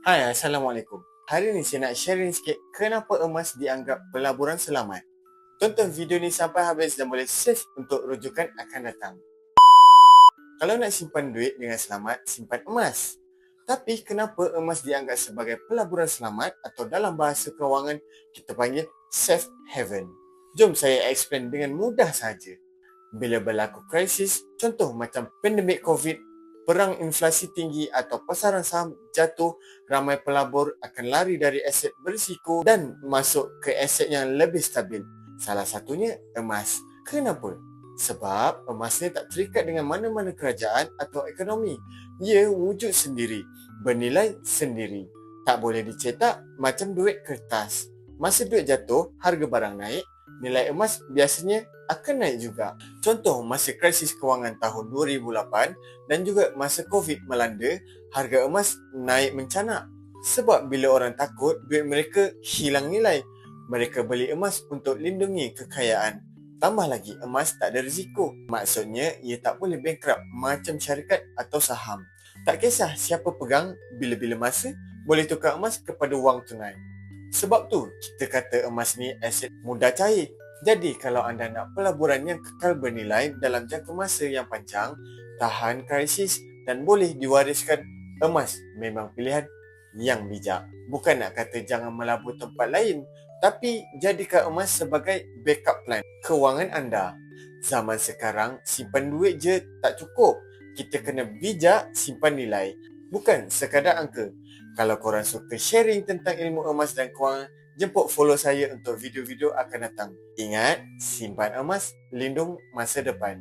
Hai, Assalamualaikum. Hari ni saya nak sharing sikit kenapa emas dianggap pelaburan selamat. Tonton video ni sampai habis dan boleh save untuk rujukan akan datang. Kalau nak simpan duit dengan selamat, simpan emas. Tapi kenapa emas dianggap sebagai pelaburan selamat atau dalam bahasa kewangan kita panggil safe haven? Jom saya explain dengan mudah saja. Bila berlaku krisis, contoh macam pandemik COVID, perang inflasi tinggi atau pasaran saham jatuh, ramai pelabur akan lari dari aset berisiko dan masuk ke aset yang lebih stabil. Salah satunya emas. Kenapa? Sebab emas ni tak terikat dengan mana-mana kerajaan atau ekonomi. Ia wujud sendiri, bernilai sendiri. Tak boleh dicetak macam duit kertas. Masa duit jatuh, harga barang naik, nilai emas biasanya akan naik juga. Contoh masa krisis kewangan tahun 2008 dan juga masa COVID melanda, harga emas naik mencanak. Sebab bila orang takut, duit mereka hilang nilai. Mereka beli emas untuk lindungi kekayaan. Tambah lagi, emas tak ada risiko. Maksudnya, ia tak boleh bankrupt macam syarikat atau saham. Tak kisah siapa pegang, bila-bila masa, boleh tukar emas kepada wang tunai. Sebab tu, kita kata emas ni aset mudah cair. Jadi, kalau anda nak pelaburan yang kekal bernilai dalam jangka masa yang panjang, tahan krisis dan boleh diwariskan, emas memang pilihan yang bijak. Bukan nak kata jangan melabur tempat lain, tapi jadikan emas sebagai backup plan kewangan anda. Zaman sekarang, simpan duit je tak cukup. Kita kena bijak simpan nilai, bukan sekadar angka. Kalau korang suka sharing tentang ilmu emas dan kewangan, jemput follow saya untuk video-video akan datang. Ingat, simpan emas, lindung masa depan.